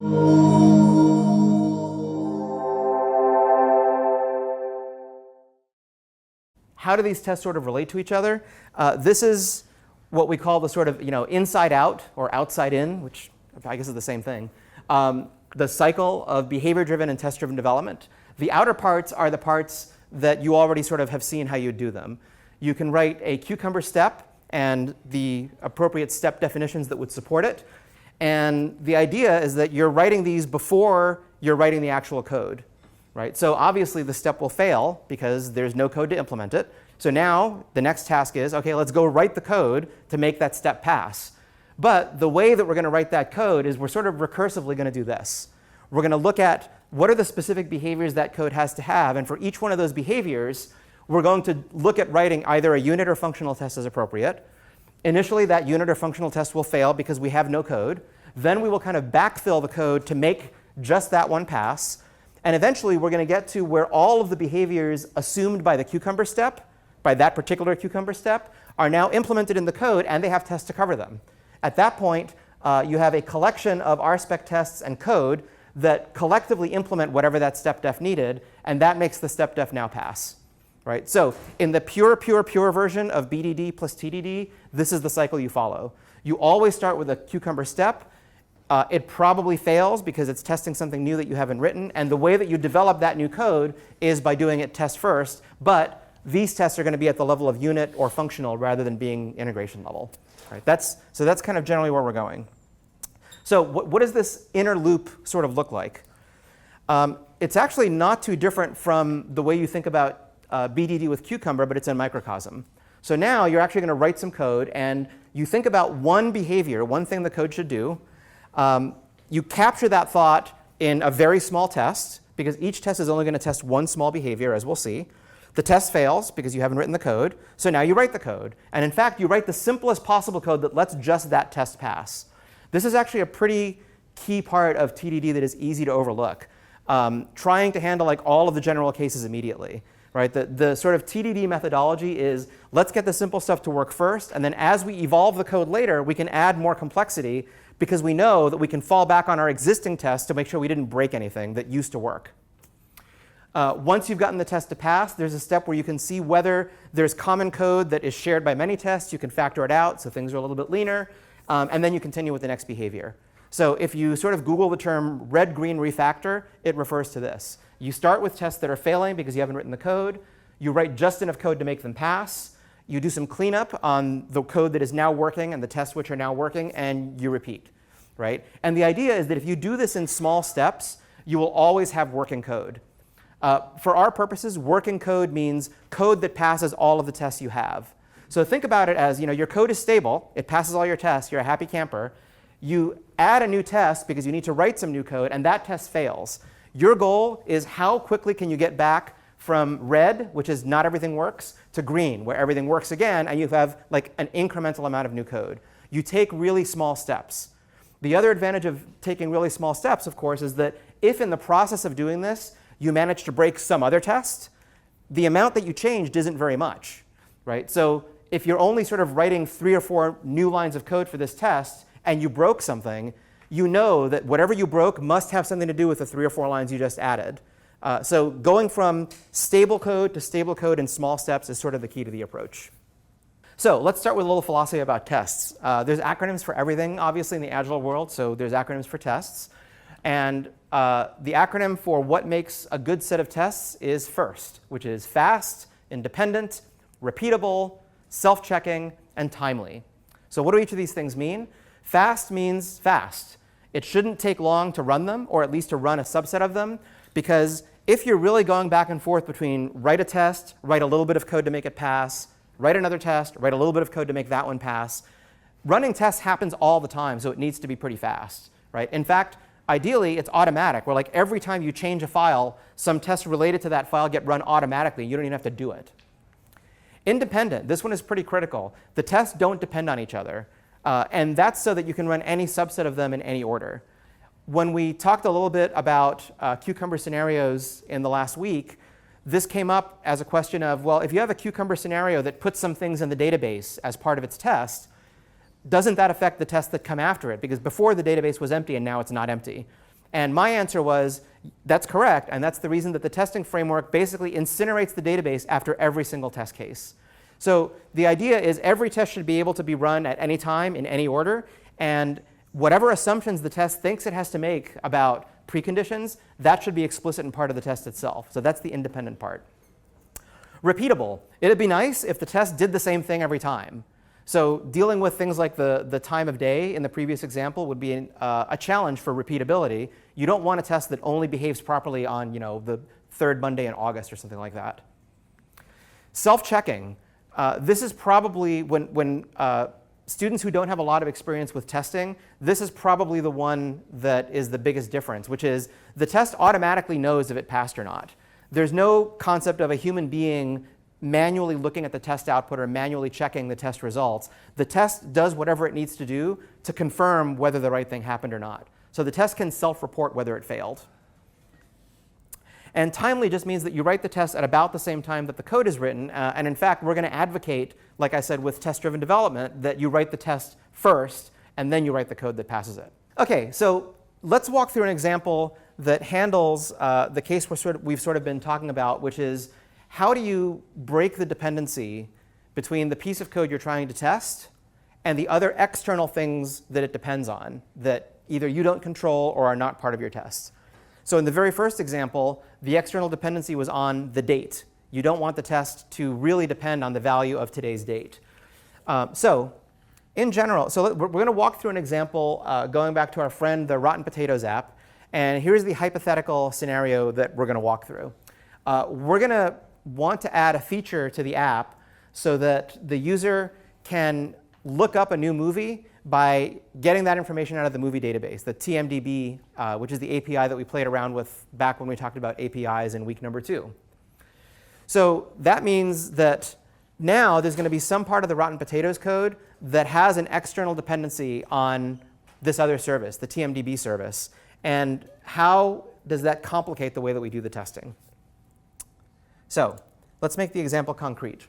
How do these tests sort of relate to each other? This is what we call the sort of inside out or outside in, which I guess is the same thing. The cycle of behavior-driven and test-driven development. The outer parts are the parts that you already sort of have seen how you do them. You can write a cucumber step and the appropriate step definitions that would support it. And the idea is that you're writing these before you're writing the actual code. Right? So obviously the step will fail because there's no code to implement it. So now the next task is, OK, let's go write the code to make that step pass. But the way that we're going to write that code is we're sort of recursively going to do this. We're going to look at what are the specific behaviors that code has to have. And for each one of those behaviors, we're going to look at writing either a unit or functional test as appropriate. Initially, that unit or functional test will fail because we have no code. Then we will kind of backfill the code to make just that one pass. And eventually, we're going to get to where all of the behaviors assumed by the cucumber step, by that particular cucumber step, are now implemented in the code, and they have tests to cover them. At that point, you have a collection of RSpec tests and code that collectively implement whatever that step def needed, and that makes the step def now pass. Right? So in the pure version of BDD plus TDD, this is the cycle you follow. You always start with a cucumber step. It probably fails because it's testing something new that you haven't written. And the way that you develop that new code is by doing it test first. But these tests are going to be at the level of unit or functional rather than being integration level. Right? So that's kind of generally where we're going. So what does this inner loop sort of look like? It's actually not too different from the way you think about BDD with Cucumber, but it's in microcosm. So now you're actually going to write some code, and you think about one behavior, one thing the code should do. You capture that thought in a very small test, because each test is only going to test one small behavior, as we'll see. The test fails because you haven't written the code. So now you write the code. And in fact, you write the simplest possible code that lets just that test pass. This is actually a pretty key part of TDD that is easy to overlook. Trying to handle like all of the general cases immediately. Right? The sort of TDD methodology is let's get the simple stuff to work first, and then as we evolve the code later, we can add more complexity because we know that we can fall back on our existing tests to make sure we didn't break anything that used to work. Once you've gotten the test to pass, there's a step where you can see whether there's common code that is shared by many tests. You can factor it out so things are a little bit leaner, and then you continue with the next behavior. So if you sort of Google the term red-green refactor, it refers to this. You start with tests that are failing because you haven't written the code. You write just enough code to make them pass. You do some cleanup on the code that is now working and the tests which are now working, and you repeat. Right? And the idea is that if you do this in small steps, you will always have working code. For our purposes, working code means code that passes all of the tests you have. So think about it as your code is stable. It passes all your tests. You're a happy camper. You add a new test because you need to write some new code, and that test fails. Your goal is how quickly can you get back from red, which is not everything works, to green, where everything works again, and you have like an incremental amount of new code. You take really small steps. The other advantage of taking really small steps, of course, is that if in the process of doing this, you manage to break some other test, the amount that you changed isn't very much. Right? So if you're only sort of writing 3 or 4 new lines of code for this test, and you broke something, you know that whatever you broke must have something to do with the 3 or 4 lines you just added. So going from stable code to stable code in small steps is sort of the key to the approach. So let's start with a little philosophy about tests. There's acronyms for everything, obviously, in the Agile world. So there's acronyms for tests. And the acronym for what makes a good set of tests is FIRST, which is fast, independent, repeatable, self-checking, and timely. So what do each of these things mean? Fast means fast. It shouldn't take long to run them, or at least to run a subset of them, because if you're really going back and forth between write a test, write a little bit of code to make it pass, write another test, write a little bit of code to make that one pass, running tests happens all the time, so it needs to be pretty fast. Right? In fact, ideally, it's automatic, where like every time you change a file, some tests related to that file get run automatically. You don't even have to do it. Independent. This one is pretty critical. The tests don't depend on each other. And that's so that you can run any subset of them in any order. When we talked a little bit about Cucumber scenarios in the last week, this came up as a question of, well, if you have a Cucumber scenario that puts some things in the database as part of its test, doesn't that affect the tests that come after it? Because before the database was empty and now it's not empty. And my answer was, that's correct, and that's the reason that the testing framework basically incinerates the database after every single test case. So the idea is every test should be able to be run at any time in any order, and whatever assumptions the test thinks it has to make about preconditions, that should be explicit and part of the test itself. So that's the independent part. Repeatable. It'd be nice if the test did the same thing every time. So dealing with things like the time of day in the previous example would be a challenge for repeatability. You don't want a test that only behaves properly on the third Monday in August or something like that. Self-checking. This is probably, when students who don't have a lot of experience with testing, this is probably the one that is the biggest difference, which is the test automatically knows if it passed or not. There's no concept of a human being manually looking at the test output or manually checking the test results. The test does whatever it needs to do to confirm whether the right thing happened or not. So the test can self-report whether it failed. And timely just means that you write the test at about the same time that the code is written. And in fact, we're going to advocate, like I said, with test-driven development, that you write the test first, and then you write the code that passes it. OK, so let's walk through an example that handles the case we've sort of been talking about, which is how do you break the dependency between the piece of code you're trying to test and the other external things that it depends on that either you don't control or are not part of your tests. So in the very first example, the external dependency was on the date. You don't want the test to really depend on the value of today's date. So in general, we're going to walk through an example going back to our friend, the Rotten Potatoes app. And here's the hypothetical scenario that we're going to walk through. We're going to want to add a feature to the app so that the user can look up a new movie by getting that information out of the movie database, the TMDB, which is the API that we played around with back when we talked about APIs in week number 2. So that means that now there's going to be some part of the Rotten Potatoes code that has an external dependency on this other service, the TMDB service. And how does that complicate the way that we do the testing? So let's make the example concrete.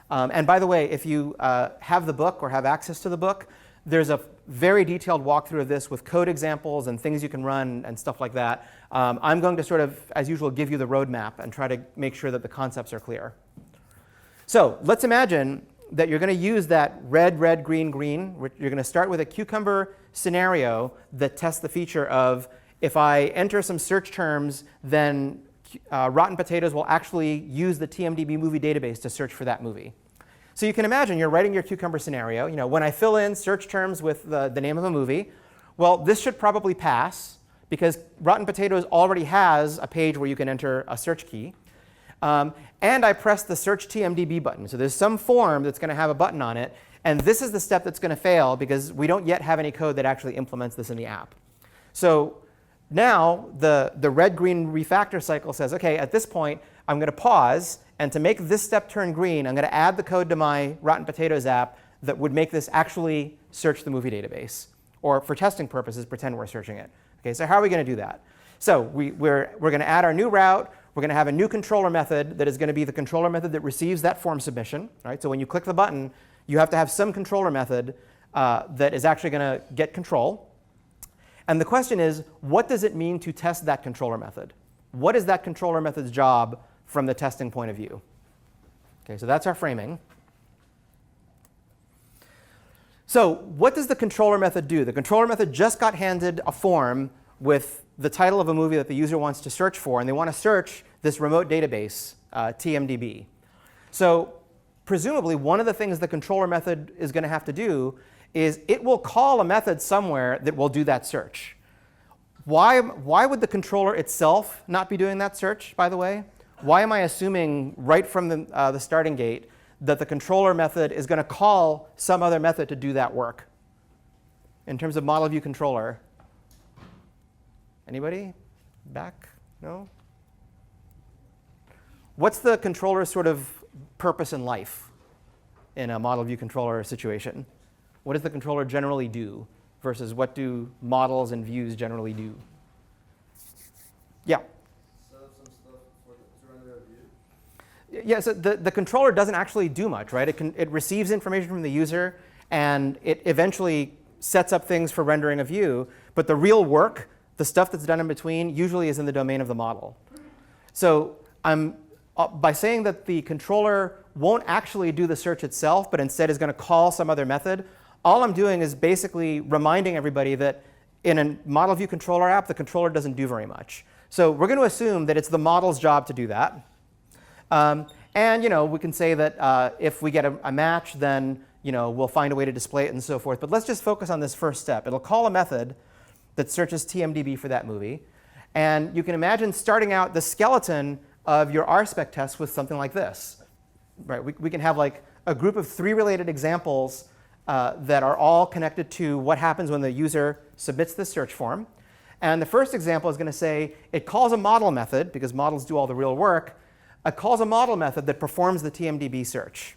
And by the way, if you have the book or have access to the book, there's a very detailed walkthrough of this with code examples and things you can run and stuff like that. I'm going to sort of, as usual, give you the roadmap and try to make sure that the concepts are clear. So let's imagine that you're going to use that red, red, green, green. You're going to start with a cucumber scenario that tests the feature of if I enter some search terms, then Rotten Potatoes will actually use the TMDB movie database to search for that movie. So you can imagine you're writing your cucumber scenario. When I fill in search terms with the name of a movie, well, this should probably pass because Rotten Potatoes already has a page where you can enter a search key. And I press the search TMDB button. So there's some form that's going to have a button on it. And this is the step that's going to fail because we don't yet have any code that actually implements this in the app. So now the red-green refactor cycle says, OK, at this point, I'm going to pause. And to make this step turn green, I'm going to add the code to my Rotten Potatoes app that would make this actually search the movie database. Or for testing purposes, pretend we're searching it. OK, so how are we going to do that? So we're going to add our new route. We're going to have a new controller method that is going to be the controller method that receives that form submission. Right? So when you click the button, you have to have some controller method that is actually going to get control. And the question is, what does it mean to test that controller method? What is that controller method's job from the testing point of view? OK, so that's our framing. So what does the controller method do? The controller method just got handed a form with the title of a movie that the user wants to search for, and they want to search this remote database, TMDB. So presumably, one of the things the controller method is going to have to do is it will call a method somewhere that will do that search. Why would the controller itself not be doing that search, by the way? Why am I assuming right from the starting gate that the controller method is going to call some other method to do that work? In terms of model view controller. Anybody? Back? No? What's the controller's sort of purpose in life in a model view controller situation? What does the controller generally do versus what do models and views generally do? Yeah? Set up some stuff to render a view? Yeah, so the controller doesn't actually do much, right? It receives information from the user, and it eventually sets up things for rendering a view. But the real work The stuff that's done in between usually is in the domain of the model. So by saying that the controller won't actually do the search itself, but instead is going to call some other method, all I'm doing is basically reminding everybody that in a model view controller app, the controller doesn't do very much. So we're going to assume that it's the model's job to do that. And we can say that if we get a match, then we'll find a way to display it and so forth. But let's just focus on this first step. It'll call a method that searches TMDB for that movie. And you can imagine starting out the skeleton of your RSpec test with something like this. Right? We can have like a group of 3 related examples that are all connected to what happens when the user submits this search form. And the first example is going to say it calls a model method, because models do all the real work. It calls a model method that performs the TMDB search.